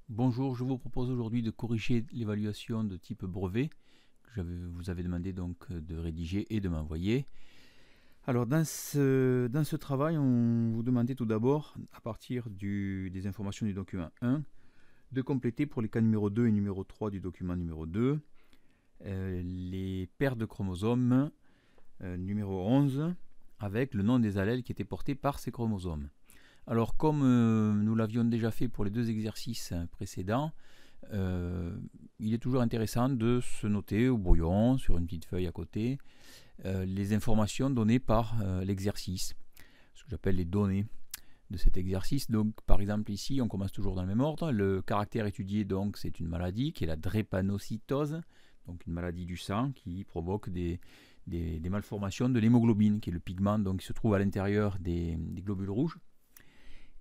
Bonjour, je vous propose aujourd'hui de corriger l'évaluation de type brevet que vous avez demandé donc de rédiger et de m'envoyer. Alors dans ce travail, on vous demandait tout d'abord, à partir des informations du document 1, de compléter pour les cas numéro 2 et numéro 3 du document numéro 2 les paires de chromosomes numéro 11 avec le nom des allèles qui étaient portés par ces chromosomes. Alors comme nous l'avions déjà fait pour les deux exercices précédents, il est toujours intéressant de se noter au brouillon, sur une petite feuille à côté, les informations données par l'exercice, ce que j'appelle les données de cet exercice. Donc par exemple ici, on commence toujours dans le même ordre. Le caractère étudié, donc, c'est une maladie qui est la drépanocytose, donc une maladie du sang qui provoque des malformations de l'hémoglobine, qui est le pigment donc, qui se trouve à l'intérieur des globules rouges,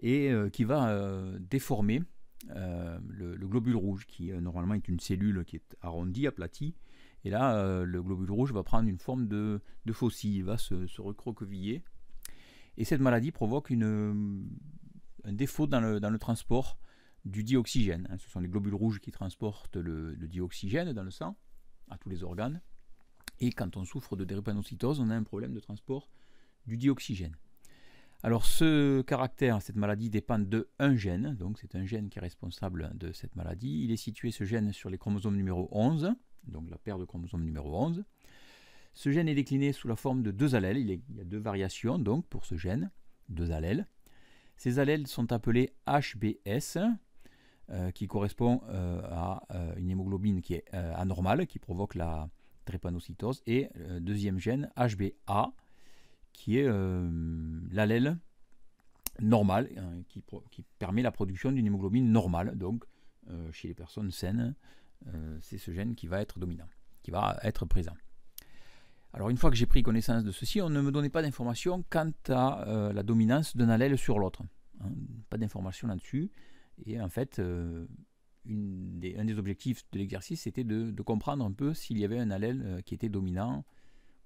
et qui va déformer le globule rouge, qui normalement est une cellule qui est arrondie, aplatie, et là le globule rouge va prendre une forme de faucille, il va se recroqueviller, et cette maladie provoque un défaut dans le transport du dioxygène. Ce sont les globules rouges qui transportent le dioxygène dans le sang, à tous les organes, et quand on souffre de drépanocytose, on a un problème de transport du dioxygène. Alors ce caractère, cette maladie dépend d'un gène, donc c'est un gène qui est responsable de cette maladie. Il est situé, ce gène, sur les chromosomes numéro 11, donc la paire de chromosomes numéro 11. Ce gène est décliné sous la forme de deux allèles, il y a deux variations donc pour ce gène, deux allèles. Ces allèles sont appelés HBS, qui correspond à une hémoglobine qui est anormale, qui provoque la drépanocytose, et deuxième gène, HBA, qui est l'allèle normal, qui permet la production d'une hémoglobine normale. Donc, chez les personnes saines, c'est ce gène qui va être dominant, qui va être présent. Alors, une fois que j'ai pris connaissance de ceci, on ne me donnait pas d'informations quant à la dominance d'un allèle sur l'autre. Pas d'informations là-dessus. Et en fait, un des objectifs de l'exercice, c'était de comprendre un peu s'il y avait un allèle qui était dominant,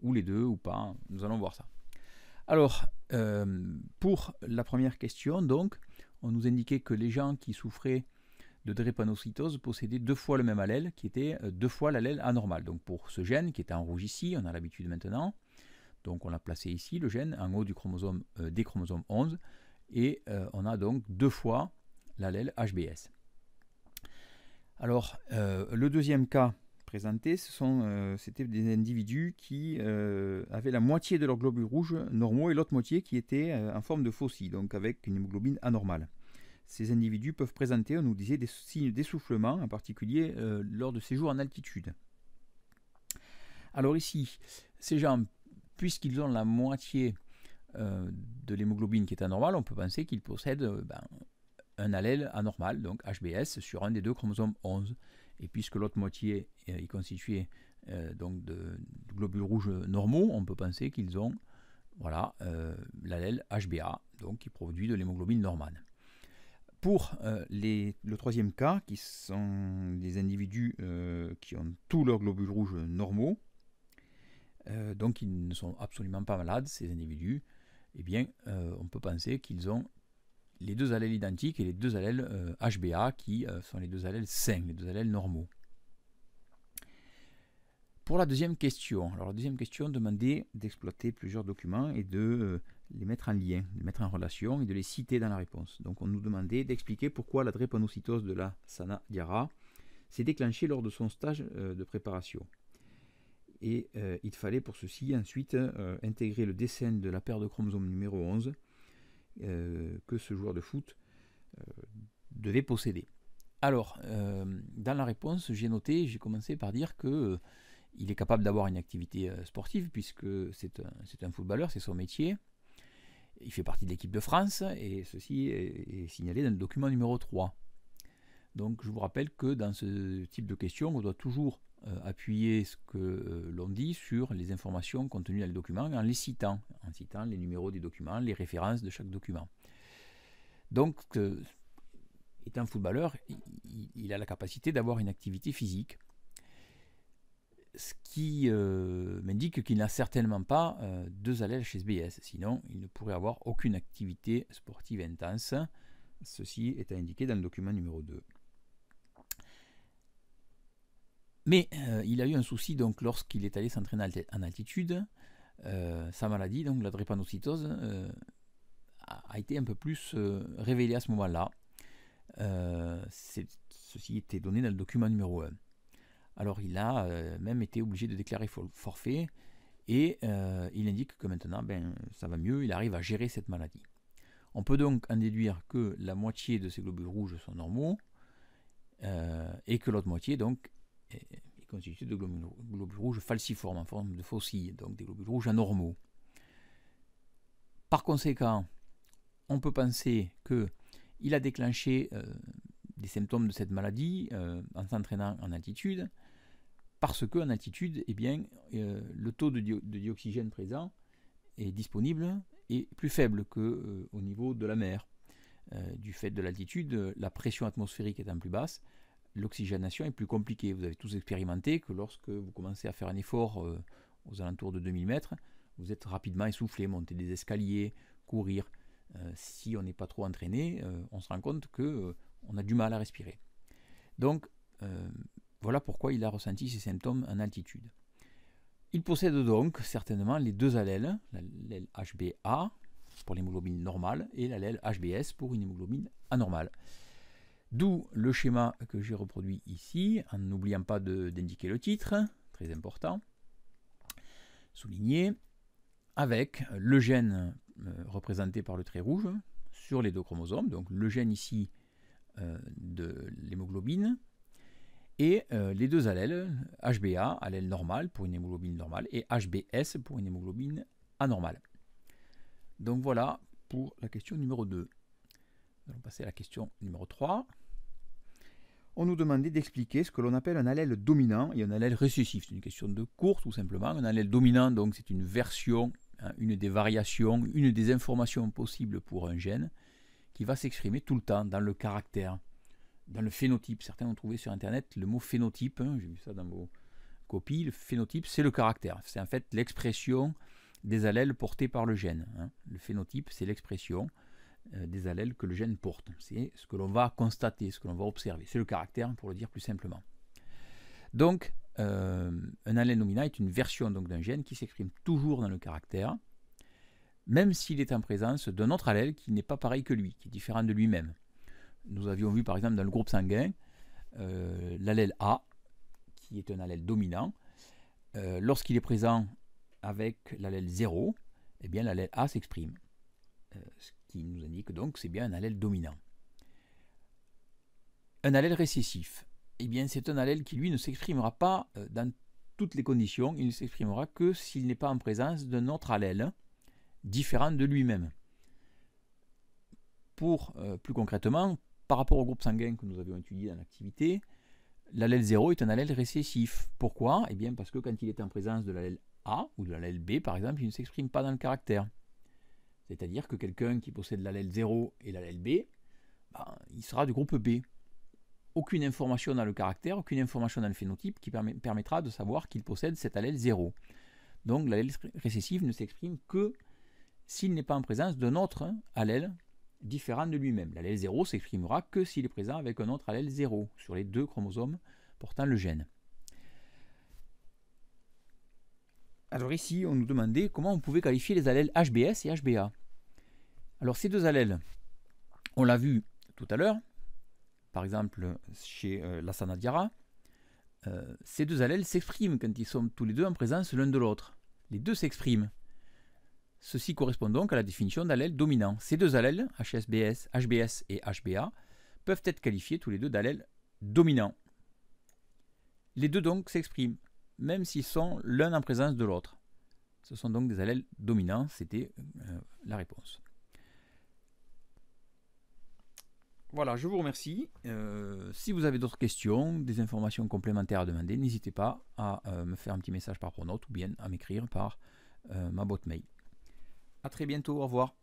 ou les deux, ou pas. Nous allons voir ça. Alors, pour la première question, donc, on nous indiquait que les gens qui souffraient de drépanocytose possédaient deux fois le même allèle, qui était deux fois l'allèle anormal. Donc pour ce gène, qui est en rouge ici, on a l'habitude maintenant, donc on l'a placé ici, le gène, en haut du chromosome, des chromosomes 11, et on a donc deux fois l'allèle HBS. Alors, le deuxième cas présentés, c'était des individus qui avaient la moitié de leurs globules rouges normaux et l'autre moitié qui était en forme de faucille, donc avec une hémoglobine anormale. Ces individus peuvent présenter, on nous disait, des signes d'essoufflement, en particulier lors de séjours en altitude. Alors ici, ces gens, puisqu'ils ont la moitié de l'hémoglobine qui est anormale, on peut penser qu'ils possèdent un allèle anormal, donc HBS, sur un des deux chromosomes 11. Et puisque l'autre moitié est constituée donc de globules rouges normaux, on peut penser qu'ils ont l'allèle HBA, donc qui produit de l'hémoglobine normale. Pour le troisième cas, qui sont des individus qui ont tous leurs globules rouges normaux, donc ils ne sont absolument pas malades, ces individus, eh bien, on peut penser qu'ils ont les deux allèles identiques et les deux allèles HBA qui sont les deux allèles sains, les deux allèles normaux. Pour la deuxième question, alors la deuxième question demandait d'exploiter plusieurs documents et de les mettre en lien, de les mettre en relation et de les citer dans la réponse. Donc on nous demandait d'expliquer pourquoi la drépanocytose de la Sana Diarra s'est déclenchée lors de son stage de préparation. Et il fallait pour ceci ensuite intégrer le dessin de la paire de chromosomes numéro 11 que ce joueur de foot devait posséder. Alors, dans la réponse, j'ai commencé par dire que il est capable d'avoir une activité sportive puisque c'est un footballeur, c'est son métier. Il fait partie de l'équipe de France et ceci est signalé dans le document numéro 3. Donc je vous rappelle que dans ce type de question, on doit toujours appuyer ce que l'on dit sur les informations contenues dans le document en citant les numéros des documents, les références de chaque document. Donc, étant footballeur, il a la capacité d'avoir une activité physique, ce qui m'indique qu'il n'a certainement pas deux allèles HBS, sinon il ne pourrait avoir aucune activité sportive intense. Ceci est indiqué dans le document numéro 2. Mais il a eu un souci donc lorsqu'il est allé s'entraîner en altitude. Sa maladie, donc la drépanocytose, a été un peu plus révélée à ce moment-là. Ceci était donné dans le document numéro 1. Alors il a même été obligé de déclarer forfait et il indique que maintenant ça va mieux, il arrive à gérer cette maladie. On peut donc en déduire que la moitié de ces globules rouges sont normaux et que l'autre moitié donc est constituée de globules rouges falciformes en forme de faucille, donc des globules rouges anormaux. Par conséquent, on peut penser qu'il a déclenché des symptômes de cette maladie en s'entraînant en altitude, parce qu'en altitude, eh bien, le taux de dioxygène présent est disponible et plus faible qu'au niveau de la mer. Du fait de l'altitude, la pression atmosphérique étant plus basse, l'oxygénation est plus compliquée. Vous avez tous expérimenté que lorsque vous commencez à faire un effort aux alentours de 2000 mètres, vous êtes rapidement essoufflé, monter des escaliers, courir. Si on n'est pas trop entraîné, on se rend compte qu'on a du mal à respirer. Donc, voilà pourquoi il a ressenti ces symptômes en altitude. Il possède donc certainement les deux allèles, l'allèle HbA pour l'hémoglobine normale et l'allèle HbS pour une hémoglobine anormale. D'où le schéma que j'ai reproduit ici, en n'oubliant pas d'indiquer le titre, très important, souligné, avec le gène représenté par le trait rouge sur les deux chromosomes, donc le gène ici de l'hémoglobine, et les deux allèles, HbA, allèle normal pour une hémoglobine normale, et HbS pour une hémoglobine anormale. Donc voilà pour la question numéro 2. Nous allons passer à la question numéro 3. On nous demandait d'expliquer ce que l'on appelle un allèle dominant et un allèle récessif. C'est une question de cours tout simplement. Un allèle dominant, donc c'est une version, une des variations, une des informations possibles pour un gène qui va s'exprimer tout le temps dans le caractère, dans le phénotype. Certains ont trouvé sur internet le mot phénotype, j'ai vu ça dans vos copies. Le phénotype, c'est le caractère. C'est en fait l'expression des allèles portés par le gène. Le phénotype, c'est l'expression des allèles que le gène porte. C'est ce que l'on va constater, ce que l'on va observer. C'est le caractère, pour le dire plus simplement. Donc, un allèle dominant est une version d'un gène qui s'exprime toujours dans le caractère, même s'il est en présence d'un autre allèle qui n'est pas pareil que lui, qui est différent de lui-même. Nous avions vu par exemple dans le groupe sanguin l'allèle A, qui est un allèle dominant. Lorsqu'il est présent avec l'allèle 0, eh bien l'allèle A s'exprime. Ce qui nous indique donc que c'est bien un allèle dominant. Un allèle récessif, eh bien c'est un allèle qui lui ne s'exprimera pas dans toutes les conditions, il ne s'exprimera que s'il n'est pas en présence d'un autre allèle différent de lui-même. Pour plus concrètement, par rapport au groupe sanguin que nous avions étudié dans l'activité, l'allèle 0 est un allèle récessif. Pourquoi? Eh bien parce que quand il est en présence de l'allèle A ou de l'allèle B par exemple, il ne s'exprime pas dans le caractère. C'est-à-dire que quelqu'un qui possède l'allèle 0 et l'allèle B, il sera du groupe B. Aucune information dans le caractère, aucune information dans le phénotype qui permettra de savoir qu'il possède cet allèle 0. Donc l'allèle récessif ne s'exprime que s'il n'est pas en présence d'un autre allèle différent de lui-même. L'allèle 0 s'exprimera que s'il est présent avec un autre allèle 0 sur les deux chromosomes portant le gène. Alors ici, on nous demandait comment on pouvait qualifier les allèles HbS et HbA. Alors ces deux allèles, on l'a vu tout à l'heure, par exemple chez Lassana Diarra, ces deux allèles s'expriment quand ils sont tous les deux en présence l'un de l'autre. Les deux s'expriment. Ceci correspond donc à la définition d'allèle dominant. Ces deux allèles, HbS et HbA, peuvent être qualifiés tous les deux d'allèles dominants. Les deux donc s'expriment, même s'ils sont l'un en présence de l'autre. Ce sont donc des allèles dominants, c'était la réponse. Voilà, je vous remercie. Si vous avez d'autres questions, des informations complémentaires à demander, n'hésitez pas à me faire un petit message par pronote ou bien à m'écrire par ma boîte mail. A très bientôt, au revoir.